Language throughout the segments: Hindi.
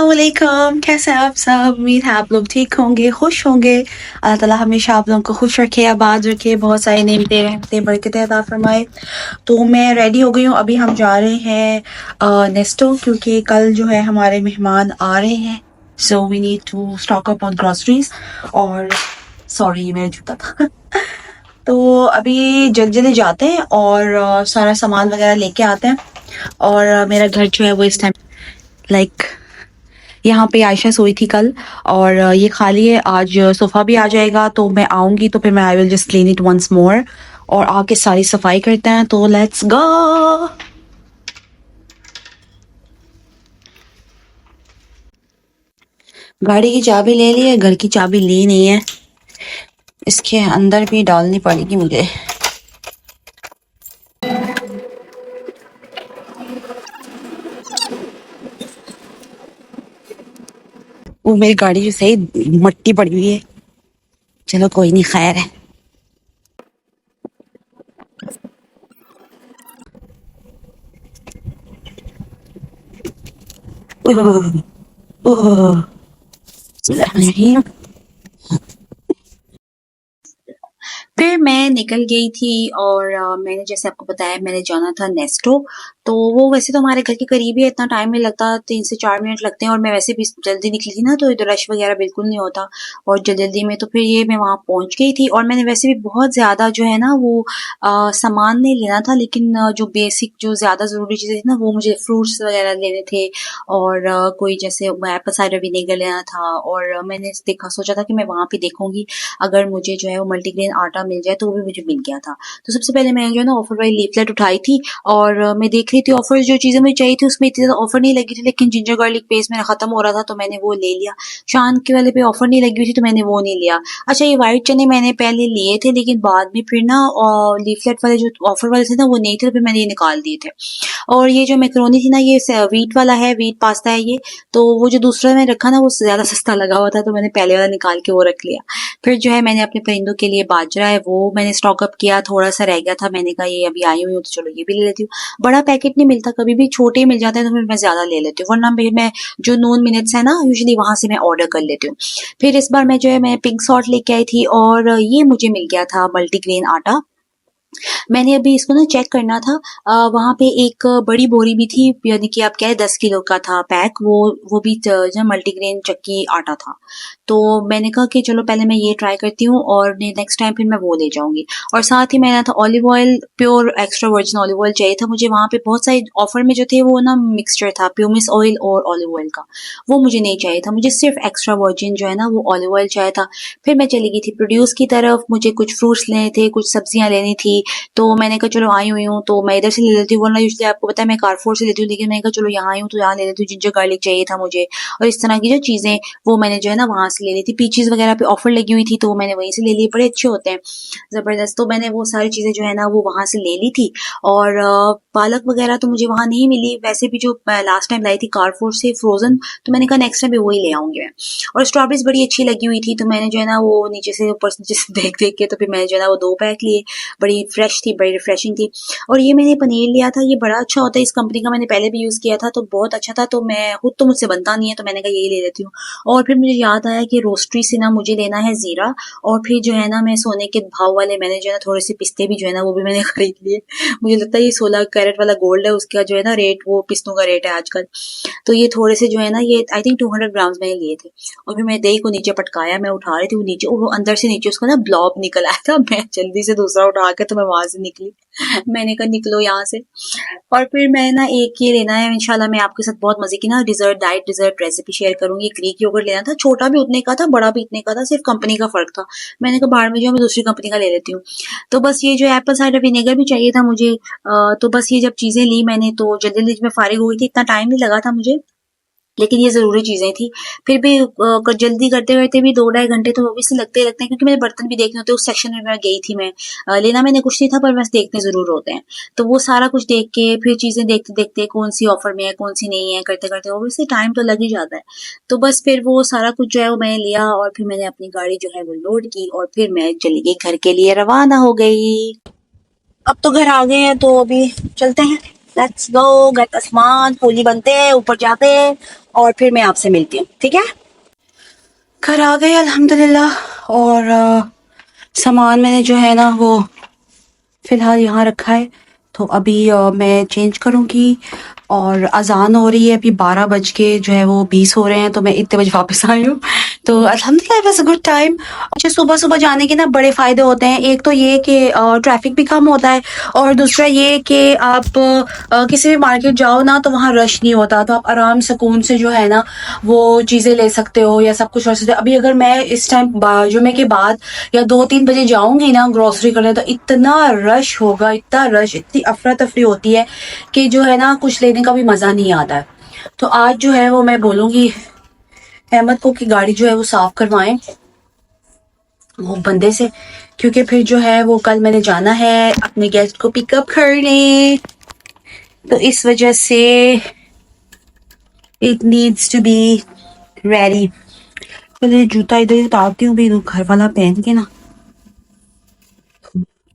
अस्सलामुअलैकुम, कैसे हैं आप सब? उम्मीद है आप लोग ठीक होंगे, खुश होंगे। अल्लाह ताला हमेशा आप लोगों को खुश रखे, आबाद रखे, बहुत सारी नेमतें रहमतें बरकतें अता फरमाए। तो मैं रेडी हो गई हूँ, अभी हम जा रहे हैं नेस्टो, क्योंकि कल जो है हमारे मेहमान आ रहे हैं। So we need to stock up on groceries. और सॉरी, ये मेरा जूता था। तो अभी जल्दी जल्दी जाते हैं और सारा सामान वगैरह लेके आते हैं। और मेरा घर जो है वो इस टाइम लाइक यहाँ पे आयशा सोई थी कल, और ये खाली है। आज सोफा भी आ जाएगा, तो मैं आऊंगी तो फिर मैं I will just clean it once more और आके सारी सफाई करते हैं। तो लेट्स गो। गाड़ी की चाबी ले ली है, घर की चाबी ली नहीं है, इसके अंदर भी डालनी पड़ेगी मुझे। वो मेरी गाड़ी जो सही मट्टी पड़ी हुई है, चलो कोई नहीं, खैर है। ओह, ओह, फिर मैं निकल गई थी और मैंने जैसे आपको बताया मैंने जाना था नेस्टो। तो वो वैसे तो हमारे घर के करीब ही है, इतना टाइम नहीं लगता, 3 से 4 मिनट लगते हैं। और मैं वैसे भी जल्दी निकली थी ना, तो इधर रश वगैरह बिल्कुल नहीं होता। और जल्दी जल्दी में तो फिर ये मैं वहाँ पहुँच गई थी। और मैंने वैसे भी बहुत ज़्यादा जो है ना वो सामान नहीं लेना था, लेकिन जो बेसिक जो ज़्यादा ज़रूरी चीज़ें थी ना, वो मुझे फ्रूट्स वगैरह लेने थे। और कोई जैसे एप्पल साइडर विनेगर लेना था। और मैंने देखा, सोचा था कि मैं वहाँ पे देखूंगी अगर मुझे जो है वो मल्टीग्रेन आटा मिल जाए, तो वो भी मुझे मिल गया था। तो सबसे पहले मैंने जो है ना ऑफर वाली लीफलेट उठाई थी, और मैं देख रही थी ऑफर, जो चीज़ें मुझे चाहिए थी उसमें इतनी ज़्यादा ऑफर नहीं लगी थी, लेकिन जिंजर गार्लिक पेस्ट मेरा खत्म हो रहा था तो मैंने वो ले लिया। शान के वाले पे ऑफर नहीं लगी हुई थी तो मैंने वो नहीं लिया। अच्छा, ये व्हाइट चने मैंने पहले लिए थे, लेकिन बाद में फिर ना लीफलेट वाले जो ऑफर वाले थे ना वो नहीं थे, तो फिर मैंने ये निकाल दिए थे। और ये जो मैक्रोनी थी ना, ये व्हीट वाला है, व्हीट पास्ता है ये। तो वो जो दूसरा मैंने रखा ना, वो ज़्यादा सस्ता लगा हुआ था, तो मैंने पहले वाला निकाल के वो रख लिया। फिर जो है मैंने अपने परिंदों के लिए बाजरा है वो मैंने स्टॉक अप किया, थोड़ा सा रह गया था, मैंने कहा ये अभी आई हुई हूँ तो चलो ये भी ले लेती हूँ। बड़ा पैकेट नहीं मिलता, कभी भी छोटे मिल जाते हैं तो फिर मैं ज़्यादा ले लेती हूँ, वरना फिर मैं जो नून मिनट्स है ना, यूजुअली वहाँ से मैं ऑर्डर कर लेती हूँ। फिर इस बार मैं जो है मैं पिंक सॉल्ट लेके आई थी, और ये मुझे मिल गया था मल्टीग्रेन आटा। मैंने अभी इसको ना चेक करना था, वहाँ पे एक बड़ी बोरी भी थी, यानी कि आप क्या है 10 किलो का था पैक, वो भी जो मल्टीग्रेन चक्की आटा था। तो मैंने कहा कि चलो पहले मैं ये ट्राई करती हूँ और नेक्स्ट टाइम फिर मैं वो ले जाऊंगी। और साथ ही मैंने था olive oil, pure extra virgin olive oil चाहिए था मुझे। वहाँ पे बहुत सारे ऑफर में जो थे वो ना मिक्सचर था प्यूमिस ऑयल और ऑलिव ऑयल का, वो मुझे नहीं चाहिए था, मुझे सिर्फ एक्स्ट्रा वर्जिन जो है ना वो ऑलिव ऑयल चाहिए था। फिर मैं चली गई थी प्रोड्यूस की तरफ, मुझे कुछ फ्रूट्स लेने थे, कुछ सब्जियां लेनी थी। तो मैंने कहा चलो आई हुई हूँ तो मैं इधर से ले लेती हूँ, वरना यूजुअली आपको पता है मैं कारफोर से लेती हूँ, लेकिन मैंने कहा चलो यहाँ आई हूँ तो यहाँ ले लेती हूँ। जिंजर गार्लिक चाहिए था मुझे, और इस तरह की जो चीजें वो मैंने जो है ना वहां से ले ली थी। पीचीज वगैरह पे ऑफर लगी हुई थी तो मैंने वहीं से ले ली, बड़े अच्छे होते हैं, जबरदस्त। तो मैंने वो सारी चीजें जो है ना वो वहां से ले ली थी। और पालक वगैरह तो मुझे वहां नहीं मिली, वैसे भी जो लास्ट टाइम लाई थी कारफोर से फ्रोजन, तो मैंने कहा नेक्स्ट टाइम भी वही ले आऊंगी मैं। और स्ट्रॉबेरीज बड़ी अच्छी लगी हुई थी, तो मैंने जो है ना वो नीचे से ऊपर से नीचे से देख देख के तो फिर मैंने जो है ना वो 2 पैक लिए। बड़ी फ्रेश थी, बड़ी रिफ्रेशिंग थी। और ये मैंने पनीर लिया था, ये बड़ा अच्छा होता है, इस कंपनी का मैंने पहले भी यूज किया था तो बहुत अच्छा था। तो मैं खुद तो मुझसे बनता नहीं है तो मैंने कहा यही ले लेती हूँ। और फिर मुझे याद आया कि रोस्ट्री से ना मुझे लेना है जीरा। और फिर जो है ना मैं सोने के भाव वाले मैंने जो है ना थोड़े से पिस्ते भी जो है ना वो भी मैंने खरीद लिए। मुझे लगता है ये 16 कैरेट वाला गोल्ड है, उसका जो है ना रेट, वो पिस्तों का रेट है आजकल। तो ये थोड़े से जो है ना, ये आई थिंक 200 ग्राम्स मैंने लिए थे। और फिर मैं दही को नीचे पटकाया, मैं उठा रही थी वो नीचे, और वो अंदर से नीचे उसका ना ब्लॉब निकल आया था। मैं जल्दी से दूसरा उठा के तो मैं वहां से निकली। मैंने कहा निकलो यहाँ से। और फिर मैं ना एक ये लेना है, इंशाल्लाह मैं आपके साथ बहुत मजे की ना dessert, diet dessert recipe share करूंगी। ग्रीक योगर्ट लेना था, छोटा भी उतने का था, बड़ा भी इतने का था, सिर्फ कंपनी का फर्क था। मैंने कहा बाहर में जो मैं दूसरी कंपनी का ले लेती हूँ। तो बस ये जो एप्पल साइडर विनेगर भी चाहिए था मुझे। तो बस ये जब चीजें ली मैंने तो जल्दी जल्दी में फारिग हो गई थी, इतना टाइम नहीं लगा था मुझे, लेकिन ये ज़रूरी चीज़ें थी। फिर भी जल्दी करते-करते भी 2 ढाई घंटे तो ऑब्वियसली लगते ही लगते हैं, क्योंकि मेरे बर्तन भी देखने होते हैं। उस सेक्शन में मैं गई थी मैं। लेना मैंने कुछ नहीं था, पर बस देखने ज़रूर होते हैं। तो वो सारा कुछ देख के फिर चीज़ें देखते-देखते कौन-सी ऑफ़र में है, कौन-सी नहीं है, करते-करते ऑब्वियसली टाइम तो लग ही जाता है। तो बस फिर वो सारा कुछ जो है वो मैंने लिया, और फिर मैंने अपनी गाड़ी जो है वो लोड की, और फिर मैं चली गई घर के लिए रवाना हो गई। अब तो घर आ गए हैं तो अभी चलते हैं, लेट्स गो। घर का सामान फूली बनते हैं, ऊपर जाते हैं और फिर मैं आपसे मिलती हूँ, ठीक है। घर आ गए अल्हम्दुलिल्लाह, और सामान मैंने जो है ना वो फिलहाल यहाँ रखा है। तो अभी मैं चेंज करूँगी, और अजान हो रही है, अभी 12 बज के जो है वो 20 हो रहे हैं, तो मैं इतने बजे वापस आई हूँ। तो अल्हम्दुलिल्लाह, it was a good time. अच्छा, सुबह सुबह जाने के ना बड़े फ़ायदे होते हैं। एक तो ये कि ट्रैफिक भी कम होता है, और दूसरा ये कि आप किसी भी मार्केट जाओ ना तो वहाँ रश नहीं होता, तो आप आराम सुकून से जो है ना वो चीज़ें ले सकते हो या सब कुछ कर सकते हो। अभी अगर मैं इस टाइम जुमे के बाद या 2-3 बजे जाऊंगी ना ग्रोसरी करने, तो इतना रश होगा, इतना रश, इतनी अफरा तफरी होती है कि जो है ना कुछ लेने का भी मज़ा नहीं आता है। तो आज जो है वो मैं बोलूँगी अहमद को कि गाड़ी जो है वो साफ़ करवाएं वो बंदे से, क्योंकि फिर जो है वो कल मैंने जाना है अपने गेस्ट को पिकअप करने, तो इस वजह से it needs to be ready. पहले जूता इधर उतारती हूँ भी, घर वाला पहन के ना,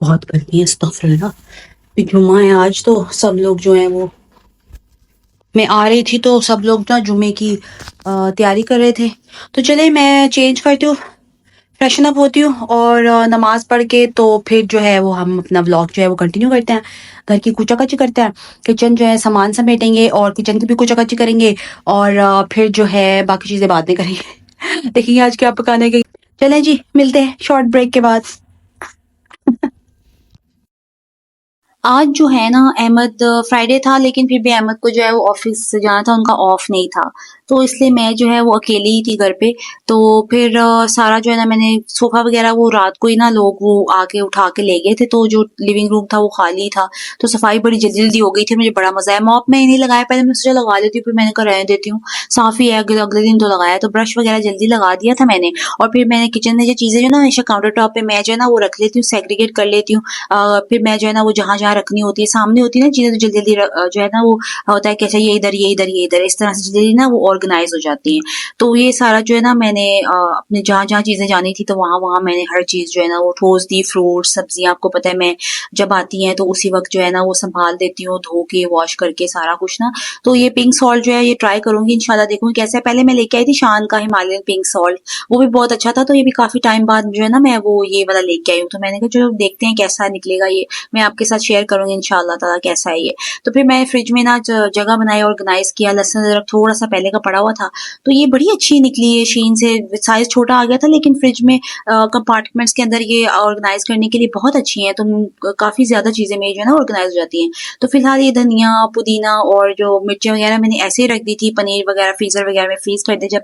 बहुत गर्मी है, अस्तगफिरुल्लाह। जुम्मा है आज, तो सब लोग जो है वो, मैं आ रही थी तो सब लोग ना जुमे की तैयारी कर रहे थे। तो चले मैं चेंज करती हूँ, फ्रेशन अप होती हूँ, और नमाज पढ़ के तो फिर जो है वो हम अपना व्लॉग जो है वो कंटिन्यू करते हैं। घर की कुचा कची करते हैं, किचन जो है सामान समेटेंगे और किचन की भी कुचा कची करेंगे, और फिर जो है बाकी चीज़ें बाद में करेंगे। देखिए आज क्या पकाने के। चलें जी, मिलते हैं शॉर्ट ब्रेक के बाद। आज जो है ना अहमद, फ्राइडे था लेकिन फिर भी अहमद को जो है वो ऑफिस से जाना था, उनका ऑफ नहीं था, तो इसलिए मैं जो है वो अकेली ही थी घर पे। तो फिर सारा जो है ना मैंने सोफा वगैरह वो रात को ही ना लोग वो आके उठा के ले गए थे, तो जो लिविंग रूम था वो खाली था, तो सफाई बड़ी जल्दी जल्दी हो गई थी। मुझे बड़ा मजा आया। मॉप में नहीं लगाया, पहले मैं सोचा लगा लेती हूँ, फिर मैंने कहा रहने देती हूँ, साफ ही है, अगले अगले दिन तो लगाया। तो ब्रश वगैरह जल्दी लगा दिया था मैंने, और फिर मैंने किचन में जो चीजें जो ना हमेशा काउंटर टॉप पे मैं जो है ना वो रख लेती हूँ, सेग्रीगेट कर लेती हूँ। फिर मैं जो है ना वो जहाँ जहाँ रखनी होती है, सामने होती है ना चीजें, तो जल्दी जल्दी जो है ना वो होता है कैसे, ये इधर, ये इधर, ये इधर, इस तरह से जल्दी जल्दी ना वो ऑर्गेनाइज हो जाती है। तो ये सारा जो है ना मैंने अपने जहाँ जहाँ चीजें जानी थी तो वहां वहां मैंने हर चीज जो है ना वो ठोस दी। फ्रूट सब्जियां, आपको पता है मैं जब आती हैं तो उसी वक्त जो है ना वो संभाल देती हूँ, धो के वॉश करके सारा कुछ ना। तो ये पिंक सॉल्ट जो है ये ट्राई करूंगी इंशाल्लाह, देखूंगी कैसा है। पहले मैं लेके आई थी शान का हिमालयन पिंक सॉल्ट, वो भी बहुत अच्छा था, तो ये भी काफी टाइम बाद जो है ना मैं वो ये वाला लेके आई हूँ। तो मैंने कहा चलो देखते हैं कैसा निकलेगा ये, मैं आपके साथ शेयर करूंगी इंशाल्लाह ताला कैसा है ये। तो फिर मैं फ्रिज में ना जगह बनाई, ऑर्गेनाइज किया। लहसुन अदरक थोड़ा सा पहले का पड़ा हुआ था, तो ये बड़ी अच्छी निकली है शीन से। साइज छोटा आ गया था लेकिन फ्रिज में कंपार्टमेंट्स के अंदर ये ऑर्गेनाइज करने के लिए बहुत अच्छी है, तो काफी ज्यादा चीजें मेरी जो है ना ऑर्गेनाइज हो जाती हैं। तो फिलहाल ये धनिया पुदीना और जो मिर्चें वगैरह मैंने ऐसे ही रख दी थी, पनीर वगैरह फ्रीजर वगैरह में फ्रीज कर दे। जब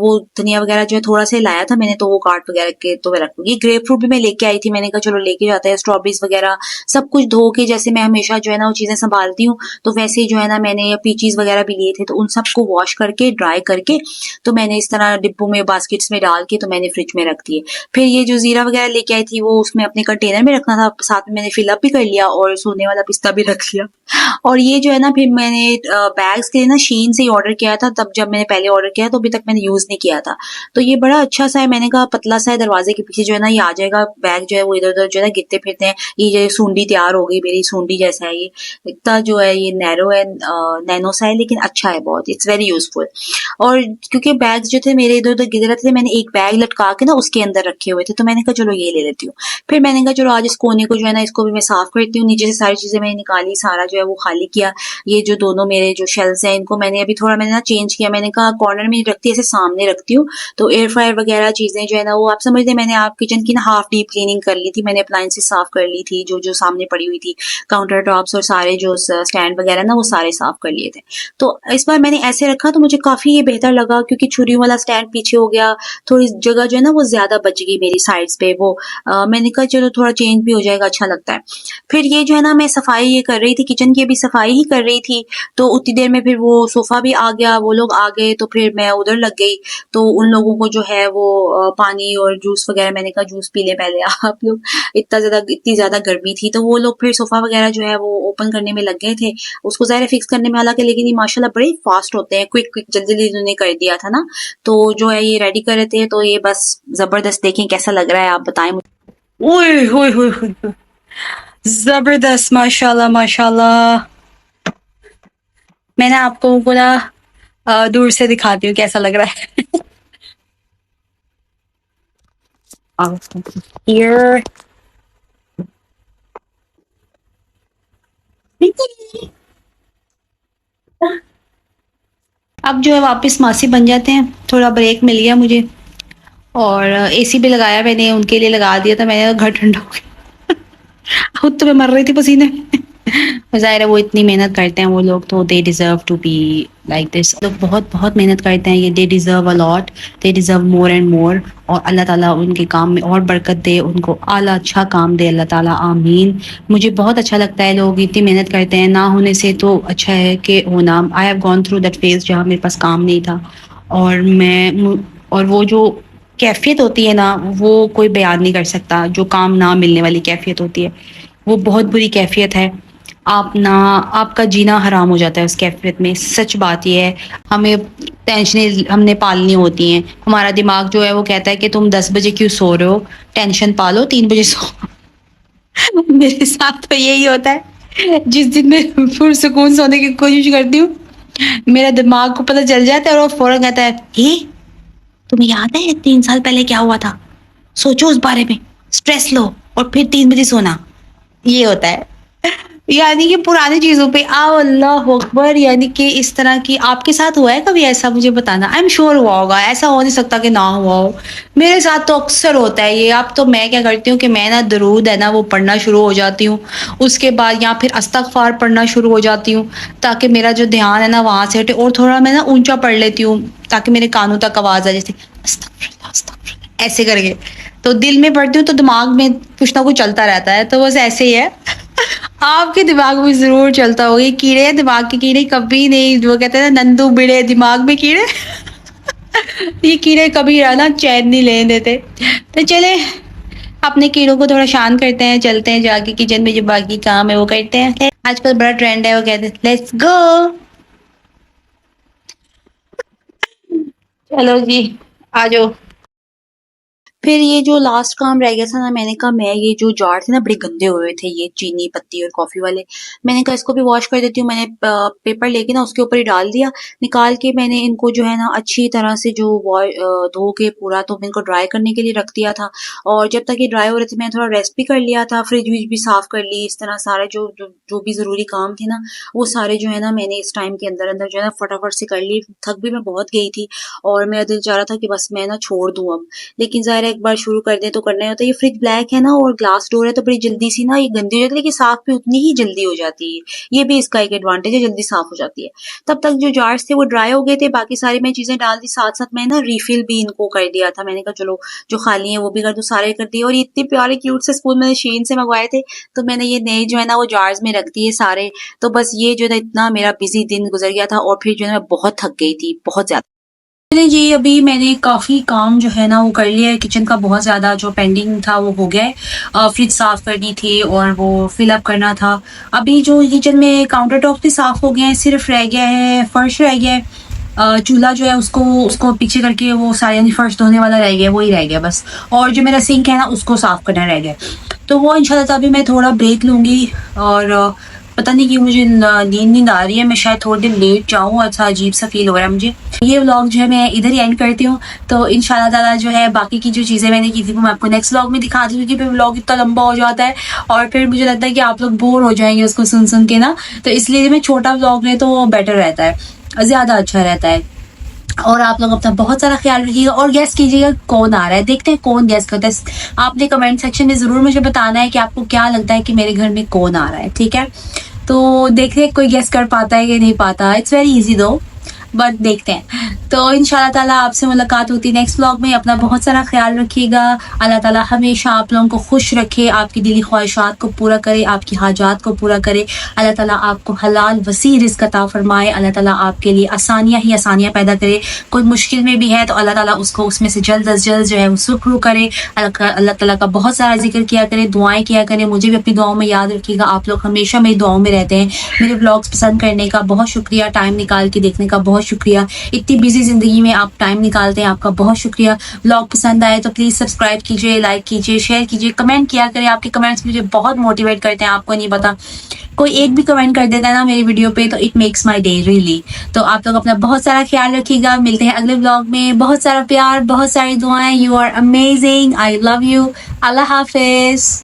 वो धनिया वगैरह जो है थोड़ा सा लाया था मैंने, तो वो काट वगैरह के तो मैं रख दूंगी। ग्रेप फ्रूट भी मैं लेके आई थी, मैंने कहा चलो लेके जाते हैं। स्ट्रॉबेरीज वगैरह सब कुछ धो के, जैसे मैं हमेशा जो है ना वो चीजें संभालती हूँ, तो वैसे ही जो है ना मैंने पीचीज वगैरह भी लिए थे, तो उन सबको वॉश करके ड्राई करके तो मैंने इस तरह डिब्बों में बास्केट्स में डाल के तो मैंने फ्रिज में रख दिए। फिर ये जो जीरा वगैरह लेके आई थी वो उसमें अपने कंटेनर में रखना था, साथ में मैंने फिल अप भी कर लिया और सोने वाला पिस्ता भी रख लिया। और ये जो है ना फिर मैंने बैग्स के लिए ना शीन से ही ऑर्डर किया था, तब जब मैंने पहले ऑर्डर किया तो अभी तक मैंने यूज नहीं किया था। तो ये बड़ा अच्छा सा है, मैंने कहा पतला सा है, दरवाजे के पीछे जो है ना ये आ जाएगा बैग, जो है वो इधर उधर जो है ना गिरते फिरते हैं। ये जो सूंडी तैयार हो गई मेरी, सूंडी जैसा है ये, इतना जो है ये नैरो है, नैनो सा है, लेकिन अच्छा है बहुत, इट्स वेरी यूजफुल। और क्योंकि बैग्स जो थे मेरे इधर उधर गिरे रहते थे, मैंने एक बैग लटका के ना उसके अंदर रखे हुए थे, तो मैंने कहा चलो ये ले लेती हूँ। फिर मैंने कहा चलो आज इस कोने को जो है ना इसको भी मैं साफ करती हूँ। नीचे से सारी चीजें मैंने निकाली, सारा जो है वो खाली किया। ये जो दोनों मेरे जो शेल्स हैं इनको मैंने अभी थोड़ा मैंने ना चेंज किया, मैंने कहा कॉर्नर में रखती ऐसे सामने रखती हूँ, तो एयर फ्रायर वगैरह चीजें जो है ना वो आप समझते हैं। मैंने आप किचन की ना हाफ डीप क्लीनिंग कर ली थी, मैंने अप्लायंसेस साफ कर ली थी, जो जो सामने पड़ी हुई थी, काउंटर टॉप्स और सारे जो स्टैंड वगैरह ना वो सारे साफ कर लिए थे। तो इस बार मैंने ऐसे रखा तो मुझे काफी ये बेहतर लगा, क्योंकि छुरियों वाला स्टैंड पीछे हो गया, थोड़ी जगह जो है ना वो ज्यादा बच गई मेरी साइड्स पे। वो मैंने कहा चलो थोड़ा चेंज भी हो जाएगा, अच्छा लगता है। फिर ये जो है ना मैं सफाई ये कर रही थी, किचन की अभी सफाई ही कर रही थी, तो उतनी देर में फिर वो सोफा भी आ गया, वो लोग आ गए, तो फिर मैं उधर लग गई। तो उन लोगों को जो है वो पानी और जूस वगैरह, मैंने कहा जूस पी ले पहले आप लोग, इतनी ज्यादा गर्मी थी। तो वो लोग फिर सोफा वगैरह जो है वो ओपन करने में लग गए थे, उसको ज़ाहिर है फिक्स करने में, हालांकि लेकिन ये माशाल्लाह बड़े फास्ट होते हैं, क्विक क्विक जल्दी जल्दी उन्होंने कर दिया था ना। तो जो है ये रेडी कर रहे थे, तो ये बस जबरदस्त, देखें कैसा लग रहा है, आप बताएं मुझे। ओए होए होए होए, जबरदस्त, माशाल्लाह माशाल्लाह। मैंने आपको बोला दूर से दिखाती हूँ कैसा लग रहा है। Here. अब जो है वापस मासी बन जाते हैं, थोड़ा ब्रेक मिल गया मुझे और एसी भी लगाया मैंने, उनके लिए लगा दिया था मैंने, घर ठंडा हो गया। खुद तो मैं मर रही थी पसीने में। ज़ाहिर है वो इतनी मेहनत करते हैं वो लोग, तो they deserve to be like this. लोग बहुत बहुत मेहनत करते हैं, ये they deserve a lot, they deserve more and more. और अल्लाह ताला उनके काम में और बरकत दे, उनको आला अच्छा काम दे अल्लाह ताला, आमीन। मुझे बहुत अच्छा लगता है लोग इतनी मेहनत करते हैं, ना होने से तो अच्छा है कि होना। I have gone through that phase जहाँ मेरे पास काम नहीं था और और वो जो कैफ़ियत होती है ना, वो कोई बयान नहीं कर सकता, जो काम ना मिलने वाली कैफ़ियत होती है, वो बहुत बुरी कैफ़ियत है। आपका जीना हराम हो जाता है उस कैफ़ियत में, सच बात ये है। हमें टेंशनें हमने पालनी होती हैं। हमारा दिमाग जो है वो कहता है कि तुम 10 बजे क्यों सो रहे हो? टेंशन पालो, 3 बजे सो। मेरे साथ तो यही होता है। जिस दिन मैं पुरसुकून सोने की कोशिश करती हूँ, मेरा दिमाग को पता चल जाता है और वो फ़ौरन कहता है, "हे, तुम्हें याद है 3 साल पहले क्या हुआ था? सोचो उस बारे में, स्ट्रेस लो और फिर 3 बजे सोना।" ये होता है। यानी कि पुरानी चीज़ों पे अल्लाह अकबर, यानी कि इस तरह की आपके साथ हुआ है कभी ऐसा? मुझे बताना। आई एम श्योर हुआ होगा, ऐसा हो नहीं सकता कि ना हुआ हो। मेरे साथ तो अक्सर होता है ये। अब तो मैं क्या करती हूँ कि मैं ना दरूद है ना वो पढ़ना शुरू हो जाती हूँ। उसके बाद या फिर इस्तग़फ़ार पढ़ना शुरू हो जाती हूँ, ताकि मेरा जो ध्यान है ना वहाँ से हटे, और थोड़ा मैं ना ऊँचा पढ़ लेती हूँ ताकि मेरे कानों तक आवाज़ आए, जैसे अस्तग़फ़िरुल्लाह अस्तग़फ़िरुल्लाह ऐसे करके। तो दिल में पढ़ती हूँ तो दिमाग में कुछ ना कुछ चलता रहता है, तो बस ऐसे ही है। आपके दिमाग में ज़रूर चलता होगा, ये कीड़े हैं, दिमाग के कीड़े कभी नहीं, वो कहते हैं ना नंदू बिड़े दिमाग में कीड़े। ये कीड़े कभी ना चैन नहीं लेने देते। तो चले अपने कीड़ों को थोड़ा शांत करते हैं, चलते हैं जाके किचन में जो बाकी काम है वो करते हैं। आजकल बड़ा ट्रेंड है, वो कहते हैं लेट्स गो। चलो जी, आ जाओ। फिर ये जो लास्ट काम रह गया था ना, मैंने कहा मैं ये जो जार थे ना बड़े गंदे हुए थे, ये चीनी पत्ती और कॉफी वाले, मैंने कहा इसको भी वॉश कर देती हूँ। मैंने पेपर लेके ना उसके ऊपर ही डाल दिया, निकाल के मैंने इनको जो है ना अच्छी तरह से जो धो के पूरा तो मैं इनको ड्राई करने के लिए रख दिया था। और जब तक ये ड्राई हो रहे थे मैंने थोड़ा रेस्ट भी कर लिया था, फ्रिज व्रिज भी साफ कर ली, इस तरह सारे जो भी जरूरी काम थे ना वो सारे जो है ना मैंने इस टाइम के अंदर अंदर जो है ना फटाफट से कर ली। थक भी मैं बहुत गई थी और मेरा दिल चाह रहा था कि बस मैं ना छोड़ दूं अब, लेकिन ज़ाहिर है एक बार शुरू कर दें तो करना ही होता है। ये फ्रिज ब्लैक है ना और ग्लास डोर है तो बड़ी जल्दी सी ना ये गंदी हो जाती है, लेकिन साफ भी उतनी ही जल्दी हो जाती है। ये भी इसका एक एडवांटेज है, जल्दी साफ हो जाती है। तब तक जो जार्स थे वो ड्राई हो गए थे, बाकी सारी मैं चीज़ें डाल दी, साथ साथ मैं ना रिफिल भी इनको कर दिया था। मैंने कहा चलो जो खाली है वो भी कर दूं, सारे कर दिए। और ये इतने प्यारे क्यूट से स्पून मैंने शीन से मंगवाए थे, तो मैंने ये नए जो है ना वो जार्स में रख दिए सारे। तो बस ये जो है इतना मेरा बिजी दिन गुजर गया था और फिर जो है मैं बहुत थक गई थी, बहुत ज्यादा। चलिए जी, अभी मैंने काफ़ी काम जो है ना वो कर लिया है, किचन का बहुत ज़्यादा जो पेंडिंग था वो हो गया है। फ्रिज साफ़ करनी थी और वो फिल अप करना था। अभी जो किचन में काउंटर टॉप भी साफ़ हो गए हैं, सिर्फ रह गया है फर्श रह गया है। चूल्हा जो है उसको उसको पीछे करके वो सारे, यानी फर्श धोने वाला रह गया, वही रह गया बस। और जो मेरा सिंक है ना उसको साफ़ करना रह गया। तो वो इंशाल्लाह अभी मैं थोड़ा ब्रेक लूँगी और पता नहीं कि मुझे नींद आ रही है, मैं शायद थोड़ी देर लेट जाऊँ, अच्छा अजीब सा फील हो रहा है मुझे। ये व्लॉग जो है मैं इधर ही एंड करती हूँ। तो इंशाल्लाह ताला जो है बाकी की जो चीज़ें मैंने की थी वो मैं आपको नेक्स्ट व्लॉग में दिखा दूँगी, क्योंकि फिर व्लॉग इतना लंबा हो जाता है और फिर मुझे लगता है कि आप लोग बोर हो जाएंगे उसको सुन सुन के ना। तो इसलिए मैं छोटा व्लॉग लें तो वो बेटर रहता है, ज़्यादा अच्छा रहता है। और आप लोग अपना बहुत सारा ख्याल रखिएगा और गैस कीजिएगा कौन आ रहा है, देखते हैं कौन गैस करता है। आपने कमेंट सेक्शन में ज़रूर मुझे बताना है कि आपको क्या लगता है कि मेरे घर में कौन आ रहा है, ठीक है? तो देखते हैं कोई गैस कर पाता है कि नहीं पाता। इट्स वेरी इजी दो, बट देखते हैं। तो इंशाल्लाह ताला आपसे मुलाकात होती है नेक्स्ट व्लॉग में। अपना बहुत सारा ख्याल रखिएगा। अल्लाह ताला हमेशा आप लोगों को खुश रखे, आपकी दिली ख्वाहिशात को पूरा करे, आपकी हाजात को पूरा करे। अल्लाह ताला आपको हलाल वसी रिज़्क अता फरमाए। अल्लाह ताला आपके लिए आसानियाँ ही आसानियाँ पैदा करे। कोई मुश्किल में भी है तो अल्लाह ताला उसको उसमें से जल्द अज जल्द जो है वो सुखरू करे। अल्लाह ताला का बहुत सारा जिक्र किया करें, दुआएं किया करें। मुझे भी अपनी दुआओं में याद रखिएगा। आप लोग हमेशा मेरी दुआओं में रहते हैं। मेरे व्लॉग्स पसंद करने का बहुत शुक्रिया, टाइम निकाल के देखने का बहुत बहुत शुक्रिया। इतनी बिजी ज़िंदगी में आप टाइम निकालते हैं, आपका बहुत शुक्रिया। व्लॉग पसंद आए तो प्लीज़ सब्सक्राइब कीजिए, लाइक कीजिए, शेयर कीजिए, कमेंट किया करें। आपके कमेंट्स मुझे बहुत मोटिवेट करते हैं, आपको नहीं पता। कोई एक भी कमेंट कर देता है ना मेरी वीडियो पे तो it makes my day really. तो आप लोग अपना बहुत सारा ख्याल रखिएगा। मिलते हैं अगले व्लॉग में। बहुत सारा प्यार, बहुत सारी दुआएं। You are amazing. I love you. अल्लाह हाफिज़।